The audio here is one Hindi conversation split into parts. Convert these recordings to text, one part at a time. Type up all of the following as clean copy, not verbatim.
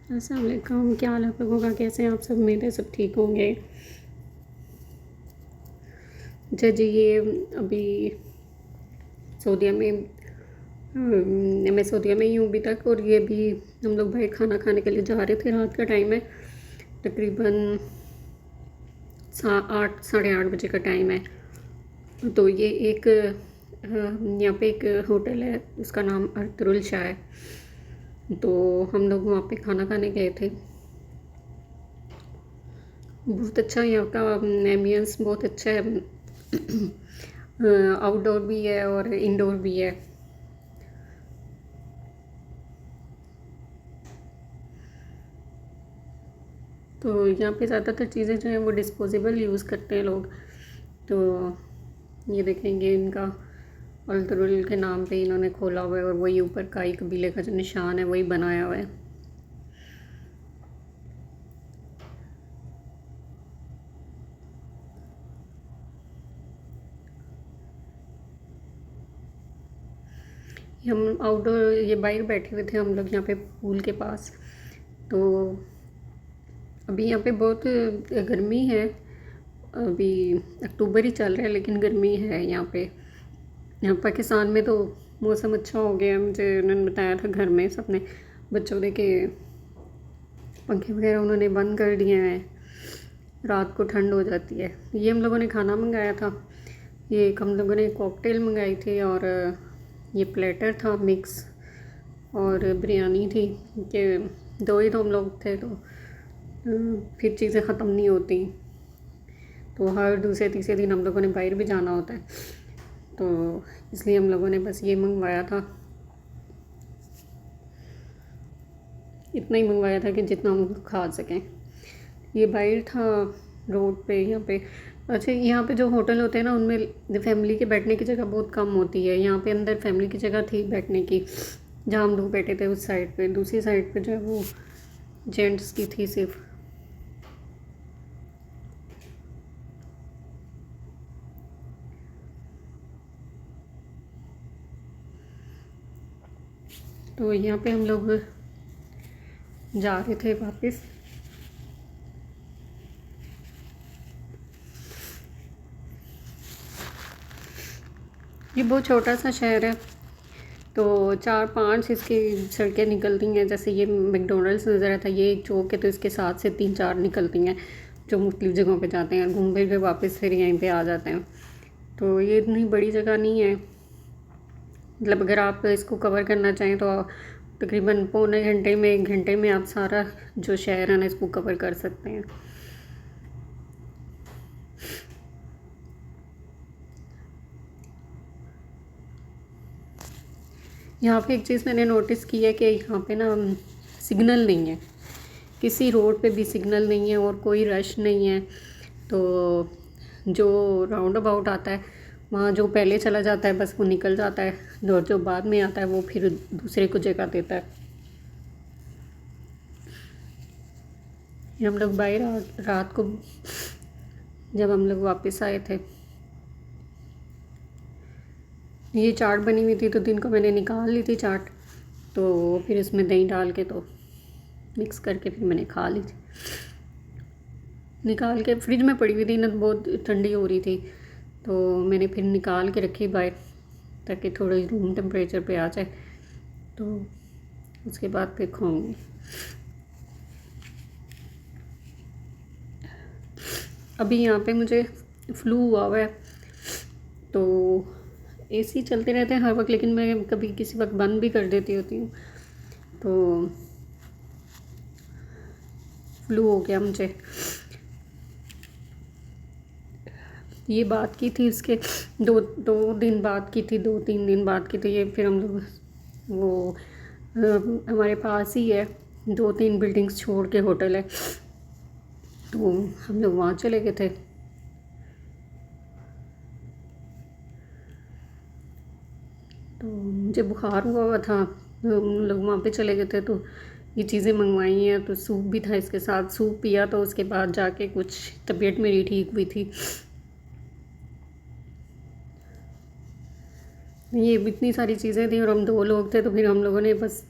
अस्सलाम वालेकुम, क्या हाल है आप लोगों का? कैसे हैं आप सब? उम्मीद है सब ठीक होंगे। अच्छा जी, ये अभी सऊदीया में मैं सऊदीया में ही हूँ अभी तक, और ये भी हम लोग भाई खाना खाने के लिए जा रहे थे। रात का टाइम है, तकरीबन 8 साढ़े 8 बजे का टाइम है। तो ये एक यहाँ पे एक होटल है, उसका नाम अर्तुरुल शाह है। तो हम लोग वहाँ पे खाना खाने गए थे। बहुत अच्छा यहाँ का एम्बियंस बहुत अच्छा है। आउटडोर भी है और इंडोर भी है। तो यहाँ पे ज़्यादातर चीज़ें जो हैं वो डिस्पोजेबल यूज़ करते हैं लोग। तो ये देखेंगे, इनका अल्तुरुल के नाम पे इन्होंने खोला हुआ है, और वही ऊपर काई कबीले का जो निशान है वही बनाया हुआ है। हम आउटडोर ये बाहर बैठे हुए थे हम लोग यहाँ पे पूल के पास। तो अभी यहाँ पे बहुत गर्मी है। अभी अक्टूबर ही चल रहा है लेकिन गर्मी है यहाँ पे। यहाँ पाकिस्तान में तो मौसम अच्छा हो गया। मुझे उन्होंने बताया था घर में सबने बच्चों ने कि पंखे वगैरह उन्होंने बंद कर दिए हैं, रात को ठंड हो जाती है। ये हम लोगों ने खाना मंगाया था। ये हम लोगों ने कॉकटेल मंगाई थी, और ये प्लेटर था मिक्स, और बिरयानी थी। कि दो ही तो हम लोग थे, तो फिर चीज़ें ख़त्म नहीं होती। तो हर दूसरे तीसरे दिन हम लोगों ने बाहर भी जाना होता है, तो इसलिए हम लोगों ने बस ये मंगवाया था। इतना ही मंगवाया था कि जितना हम खा सकें। ये बाहर था रोड पे यहाँ पे। अच्छा, यहाँ पे जो होटल होते हैं ना, उनमें फैमिली के बैठने की जगह बहुत कम होती है। यहाँ पे अंदर फैमिली की जगह थी बैठने की, जहाँ हम लोग बैठे थे उस साइड पे। दूसरी साइड पे जो है वो जेंट्स की थी सिर्फ। तो यहाँ पे हम लोग जा रहे थे वापस। ये बहुत छोटा सा शहर है, तो 4-5 इसकी सड़कें निकलती हैं। जैसे ये मैकडोनल्ड्स नज़र आता है, ये एक चौक है, तो इसके साथ से 3-4 निकलती हैं जो मुख्तलिफ़ जगहों पे जाते हैं, घूम फिर के वापस फिर यहीं पे आ जाते हैं। तो ये इतनी बड़ी जगह नहीं है। मतलब अगर आप इसको कवर करना चाहें तो तकरीबन पौने घंटे में 1 घंटे में आप सारा जो शहर है ना इसको कवर कर सकते हैं। यहाँ पे एक चीज़ मैंने नोटिस की है कि यहाँ पे ना सिग्नल नहीं है, किसी रोड पे भी सिग्नल नहीं है और कोई रश नहीं है। तो जो राउंड अबाउट आता है वहाँ जो पहले चला जाता है बस वो निकल जाता है, और जो बाद में आता है वो फिर दूसरे को जगह देता है। ये हम लोग बाहर रात को जब हम लोग वापस आए थे, ये चाट बनी हुई थी, तो दिन को मैंने निकाल ली थी चाट। तो फिर इसमें दही डाल के तो मिक्स करके फिर मैंने खा ली थी। निकाल के फ्रिज में पड़ी हुई थी ना, बहुत ठंडी हो रही थी, तो मैंने फिर निकाल के रखी बाहर ताकि थोड़ी रूम टेम्परेचर पे आ जाए, तो उसके बाद फिर खाऊंगी। अभी यहाँ पे मुझे फ्लू हुआ हुआ है, तो एसी चलते रहते हैं हर वक्त, लेकिन मैं कभी किसी वक्त बंद भी कर देती होती हूँ। तो फ्लू हो गया मुझे। ये बात की थी इसके दो दो दिन बाद की थी, 2-3 दिन बाद की थी ये। फिर हम लोग वो हमारे पास ही है, 2-3 बिल्डिंग्स छोड़ के होटल है, तो हम लोग वहाँ चले गए थे। तो मुझे बुखार हुआ हुआ था, तो हम लोग वहाँ पे चले गए थे, तो ये चीज़ें मंगवाई हैं। तो सूप भी था इसके साथ, सूप पिया, तो उसके बाद जाके कुछ तबीयत मेरी ठीक हुई थी। ये इतनी सारी चीज़ें थी और हम 2 लोग थे, तो फिर हम लोगों ने बस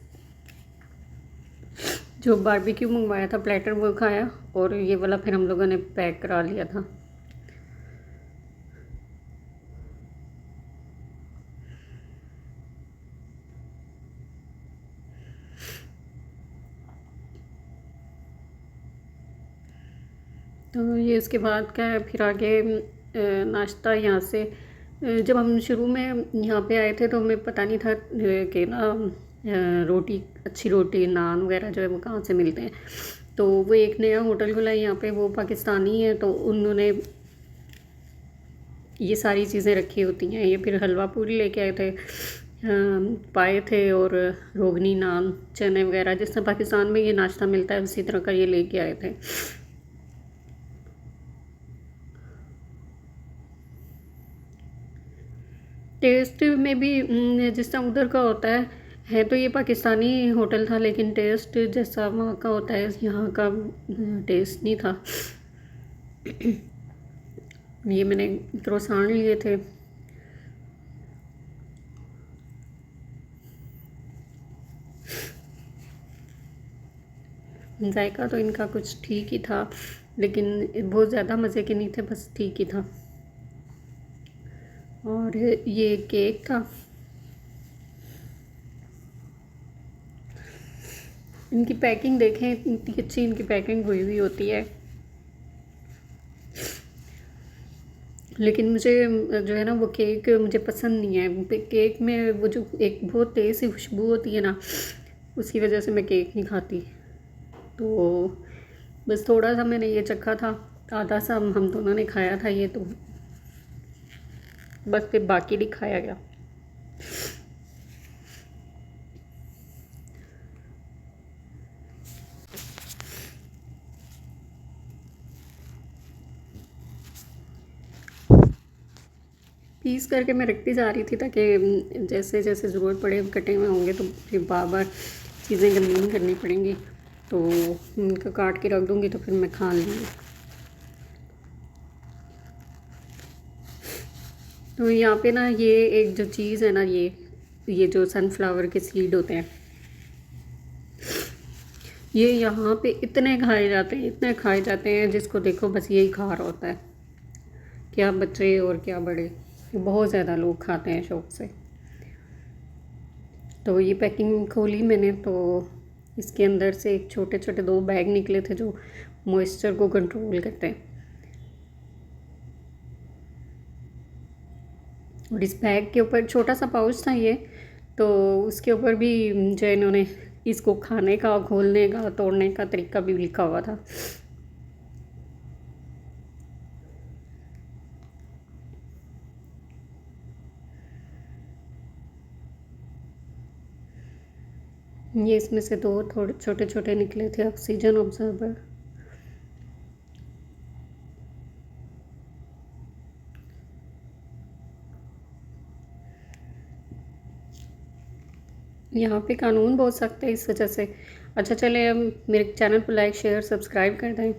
जो बारबेक्यू मंगवाया था प्लेटर वो खाया, और ये वाला फिर हम लोगों ने पैक करा लिया था। तो ये उसके बाद क्या है, फिर आगे नाश्ता यहाँ से जब हम शुरू में यहाँ पे आए थे तो हमें पता नहीं था कि ना रोटी, अच्छी रोटी, नान वगैरह जो है वो कहाँ से मिलते हैं। तो वो एक नया होटल खुला है यहाँ पे, वो पाकिस्तानी है, तो उन्होंने ये सारी चीज़ें रखी होती हैं। ये फिर हलवा पूरी लेके आए थे, पाए थे, और रोगनी नान, चने वगैरह, जिस तरह पाकिस्तान में ये नाश्ता मिलता है उसी तरह का ये लेके आए थे। टेस्ट में भी जिस तरह उधर का होता है तो ये पाकिस्तानी होटल था, लेकिन टेस्ट जैसा वहाँ का होता है यहाँ का टेस्ट नहीं था। ये मैंने क्रोसान लिए थे। जायका तो इनका कुछ ठीक ही था, लेकिन बहुत ज़्यादा मज़े के नहीं थे, बस ठीक ही था। और ये केक था। इनकी पैकिंग देखें, इतनी अच्छी इनकी पैकिंग हुई हुई होती है, लेकिन मुझे जो है ना वो केक मुझे पसंद नहीं है। केक में वो जो एक बहुत तेज़ सी खुशबू होती है ना, उसकी वजह से मैं केक नहीं खाती। तो बस थोड़ा सा मैंने ये चखा था, आधा सा हम दोनों ने खाया था ये, तो बस फिर बाकी नहीं खाया गया। पीस करके मैं रखती जा रही थी, ताकि जैसे जैसे ज़रूरत पड़े कटे हुए होंगे तो फिर बार बार चीज़ें गंदी नहीं करनी पड़ेंगी, तो उनका काट के रख दूँगी तो फिर मैं खा लूँगी। तो यहाँ पे ना ये एक जो चीज़ है ना, ये जो सनफ्लावर के सीड होते हैं, ये यहाँ पे इतने खाए जाते हैं, इतने खाए जाते हैं, जिसको देखो बस यही खा रहा होता है, क्या बच्चे और क्या बड़े, बहुत ज़्यादा लोग खाते हैं शौक़ से। तो ये पैकिंग खोली मैंने, तो इसके अंदर से एक छोटे छोटे 2 बैग निकले थे जो मॉइस्चर को कंट्रोल करते हैं। और इस बैग के ऊपर छोटा सा पाउच था ये, तो उसके ऊपर भी जो इन्होंने इसको खाने का, खोलने का, तोड़ने का तरीका भी लिखा हुआ था। ये इसमें से 2 थोड़े छोटे छोटे निकले थे ऑक्सीजन ऑब्जर्वर। यहाँ पे कानून बहुत सख्त है इस वजह से। अच्छा चले, अब मेरे चैनल को लाइक, शेयर, सब्सक्राइब कर दें।